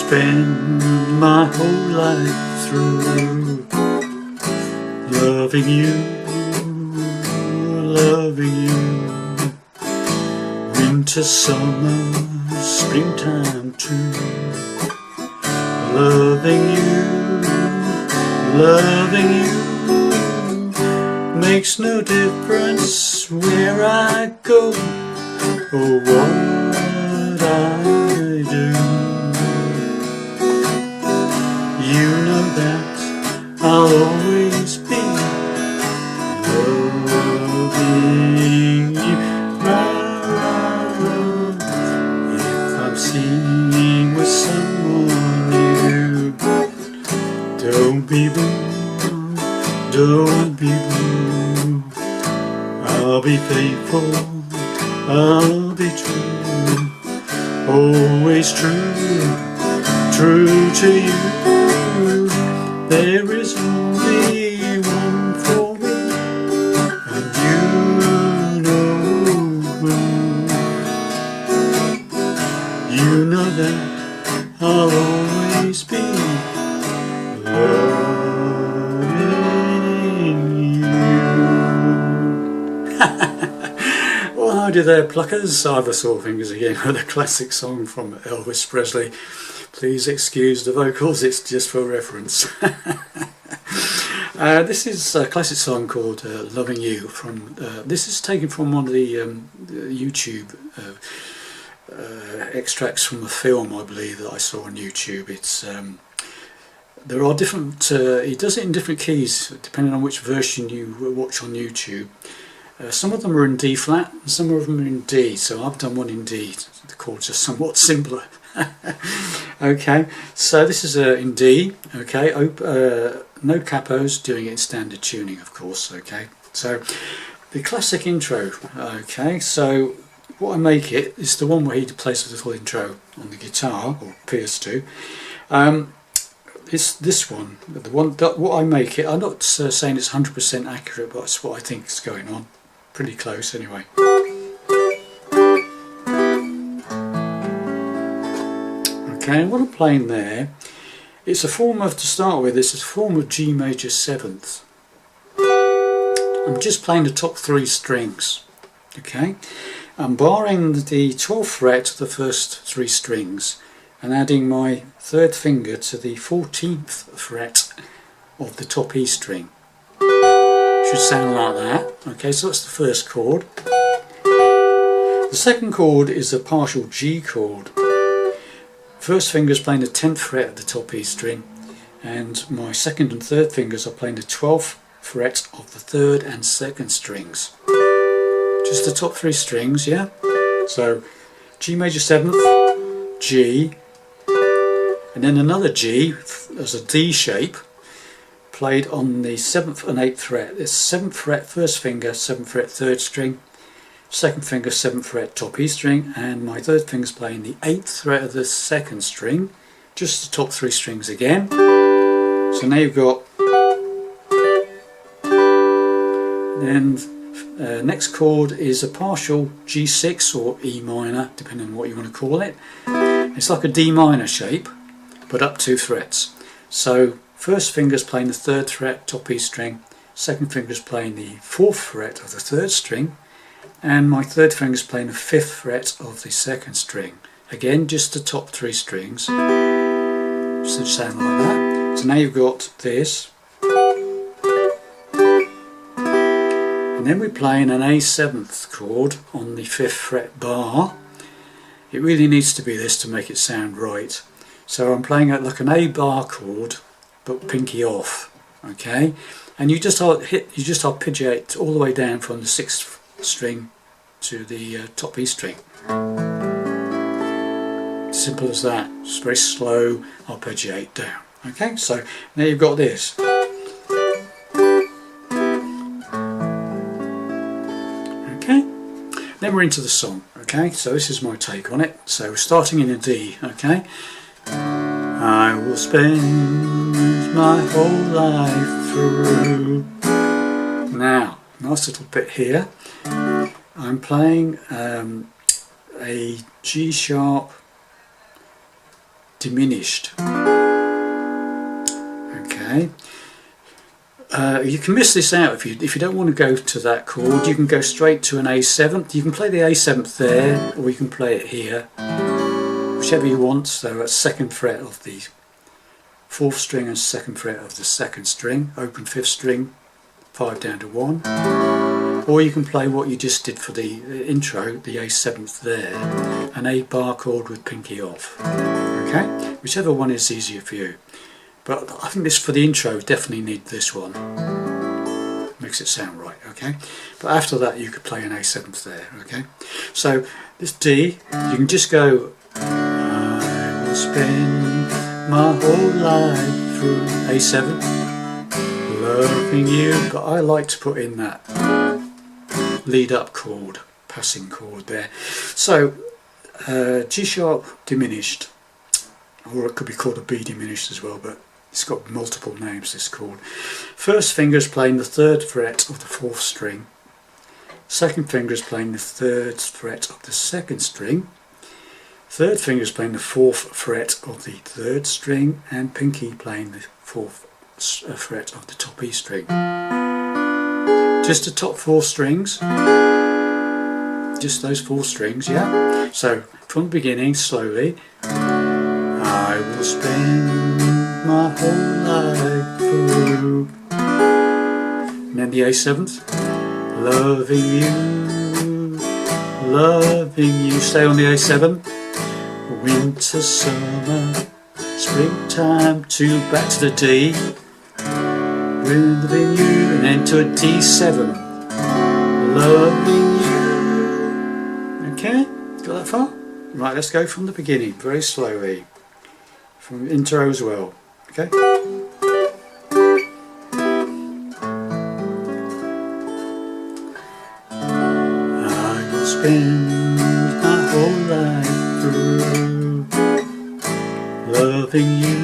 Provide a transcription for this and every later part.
spend my whole life through loving you, loving you. Winter, summer, springtime too. Loving you, loving you. Makes no difference where I go or what I do. You know that I'll always be loving you. If I'm seen with someone new, don't be blue, don't be blue. I'll be faithful, I'll be true, always true, true to you. There is only one for me, and you know that I'll always be loving you. Well, howdy there, pluckers. Ivor Sawfingers again with a classic song from Elvis Presley. Please excuse the vocals, it's just for reference. This is a classic song called Loving You. This is taken from one of the YouTube extracts from a film, I believe, that I saw on YouTube. It's there are different, he does it in different keys depending on which version you watch on YouTube. Some of them are in D flat and some of them are in D, so I've done one in D. The chords are somewhat simpler. Okay, so this is in D. Okay, no capos, doing it in standard tuning, of course. Okay, so the classic intro. Okay, so what I make it is the one where he plays a little intro on the guitar, or appears to. It's this one, the one that what I make it. I'm not saying it's 100% accurate, but it's what I think is going on. Pretty close, anyway. Okay, and what I'm playing there, it's a form of, to start with, it's a form of G major 7th. I'm just playing the top 3 strings. Okay, I'm barring the 12th fret of the first 3 strings and adding my 3rd finger to the 14th fret of the top E string. Should sound like that. Okay, so that's the first chord. The second chord is a partial G chord. First finger is playing the 10th fret of the top E string, and my 2nd and 3rd fingers are playing the 12th fret of the 3rd and 2nd strings. Just the top 3 strings, yeah? So G major 7th, G, and then another G as a D shape, played on the 7th and 8th fret. It's 7th fret 1st finger, 7th fret 3rd string, 2nd finger 7th fret top E string, and my 3rd finger's playing the 8th fret of the 2nd string, just the top 3 strings again. So now you've got, then next chord is a partial G6 or E minor, depending on what you want to call it. It's like a D minor shape, but up 2 frets. So first finger's playing the 3rd fret top E string, 2nd finger's playing the 4th fret of the 3rd string, and my 3rd finger's playing the 5th fret of the 2nd string. Again, just the top 3 strings. So sound like that. So now you've got this. And then we're playing an A7th chord on the 5th fret bar. It really needs to be this to make it sound right. So I'm playing it like an A bar chord, but pinky off. Okay, and you just arpeggiate all the way down from the 6th string to the top E string. Simple as that. Just very slow arpeggiate down. Okay, so now you've got this. Okay, then we're into the song. Okay, so this is my take on it. So we're starting in a D. Okay, I will spend my whole life through. Now, nice little bit here. I'm playing a G sharp diminished. Okay. You can miss this out if you don't want to go to that chord. You can go straight to an A7th. You can play the A7th there, or you can play it here, whichever you want. So at 2nd fret of the 4th string and 2nd fret of the 2nd string, open 5th string, 5 down to 1. Or you can play what you just did for the intro, the A7th there, an A bar chord with pinky off. Okay, whichever one is easier for you. But I think this, for the intro, definitely need this one. Makes it sound right, okay? But after that you could play an A7th there, okay? So this D, you can just go, I will spend my whole life through A7, loving you. But I like to put in that lead up chord, passing chord there. So G sharp diminished, or it could be called a B diminished as well, but it's got multiple names, this chord. First finger is playing the 3rd fret of the 4th string. Second finger is playing the 3rd fret of the 2nd string. Third finger is playing the 4th fret of the 3rd string, and pinky playing the 4th fret of the top E string. Just the top 4 strings. Just those 4 strings, yeah? So from the beginning, slowly. I will spend my whole life through. And then the A7th. Loving you. Stay on the A7. Winter, summer, springtime, back to the D. Loving you, and then to a D7. Loving you. Okay, got that far? Right, let's go from the beginning, very slowly. From intro as well. Okay? I will spend my whole life through loving you.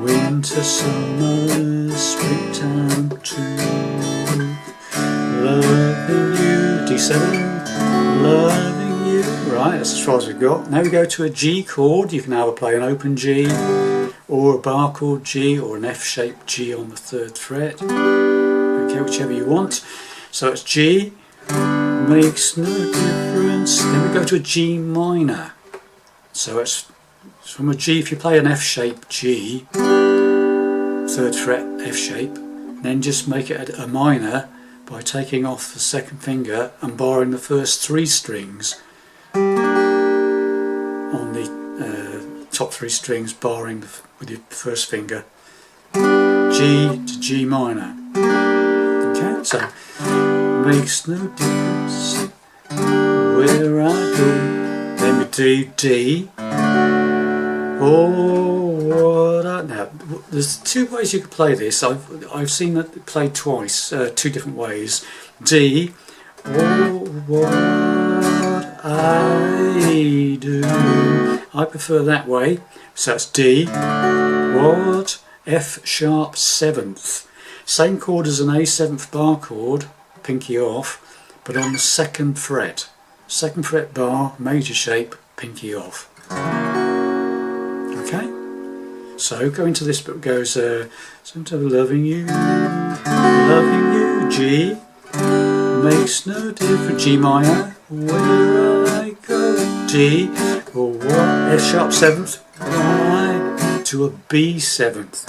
Winter, summer, springtime too. Loving you. D7. Loving you. Right, that's as far as we've got. Now we go to a G chord. You can either play an open G, or a bar chord G, or an F-shaped G on the 3rd fret. Okay, whichever you want. So it's G, makes no difference. Then we go to a G minor. So it's from a G, if you play an F-shaped G, 3rd fret F-shape, then just make it a minor by taking off the 2nd finger and barring the first 3 strings on the top 3 strings, barring with your first finger, G to G minor. Okay, so makes no difference where I go. Then we do D. Now there's 2 ways you could play this. I've seen it played twice, 2 different ways. D. Oh, what I do. I prefer that way. So it's D. What? F sharp 7th. Same chord as an A7th bar chord, pinky off, but on the 2nd fret. 2nd fret bar, major shape, pinky off. Okay? So go into this, but goes sometimes loving you, G, makes no difference, G minor, where I go, D, or what, F sharp 7th, right, to a B 7th.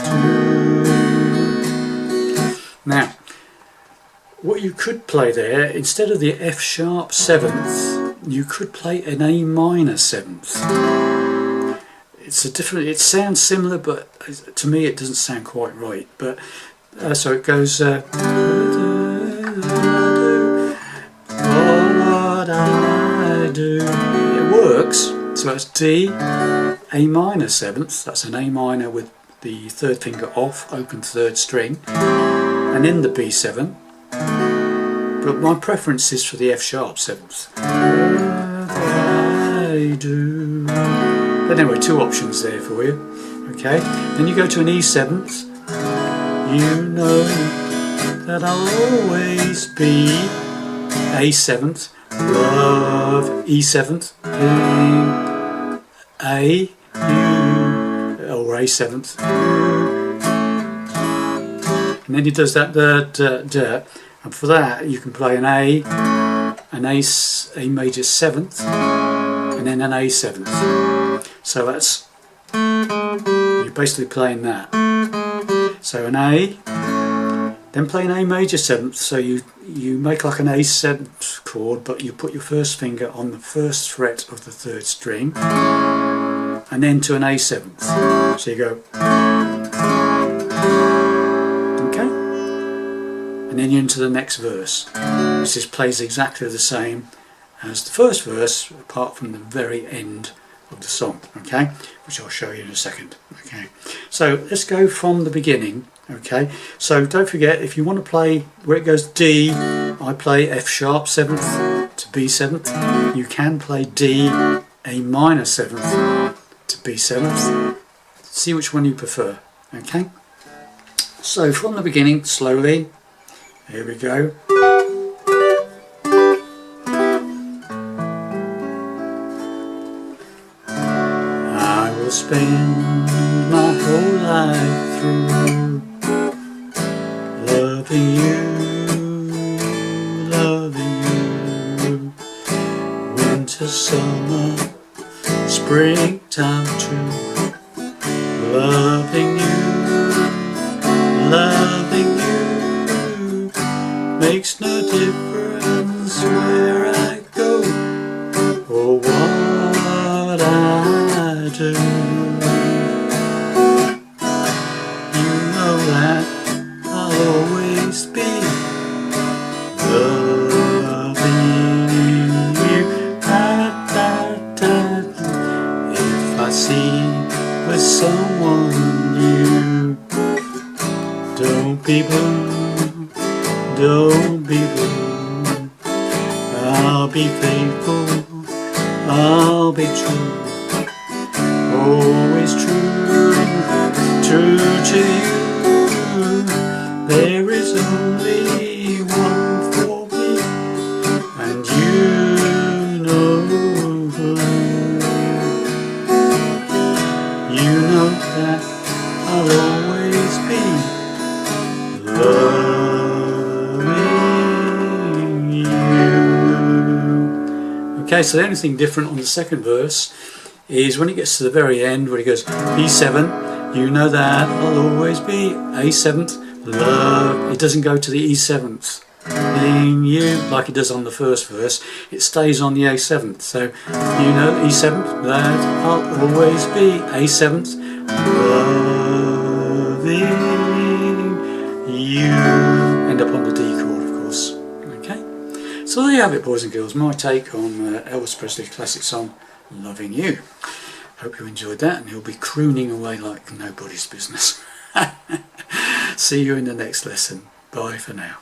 Now, what you could play there, instead of the F sharp 7th, you could play an A minor 7th. It's a different. It sounds similar, but to me it doesn't sound quite right. But so it goes. What I do. It works. So it's D, A minor 7th. That's an A minor with the 3rd finger off, open 3rd string, and then the B7. But my preference is for the F sharp 7th. I do. But anyway, 2 options there for you. Okay, then you go to an E7th. You know that I'll always be A7th. love, E7th, A, U, or A7th, and then he does that and for that you can play an A major 7th, and then an A7th. So that's, you're basically playing that. So an A, then play an A major 7th, so you make like an A7th chord, but you put your first finger on the first fret of the 3rd string, and then to an A7th. So you go, okay, and then you're into the next verse. This just plays exactly the same as the first verse, apart from the very end of the song, okay, which I'll show you in a second. Okay, so let's go from the beginning. Okay, so don't forget, if you want to play where it goes D, I play F sharp 7th to B 7th. You can play D, A minor 7th to B 7th. See which one you prefer. Okay, so from the beginning, slowly, here we go. I will spend my whole life through loving you, winter, summer, springtime too. Loving you, makes no difference where I go or what I do. You know that I'll always be loving you. If I see with someone new, don't be blue, don't be blue. I'll be faithful, I'll be true, always true, true to you. There is only one for me, and you know that I'll always be loving you. Okay, so the only thing different on the second verse is when it gets to the very end, where he goes E7, you know that I'll always be A7th, love. It doesn't go to the E7th in you like it does on the first verse. It stays on the A7th. So you know E7th, that I'll always be A7th, loving you. End up on the D chord, of course. Okay, so there you have it, boys and girls, my take on Elvis Presley's classic song Loving You. Hope you enjoyed that, and he'll be crooning away like nobody's business. See you in the next lesson. Bye for now.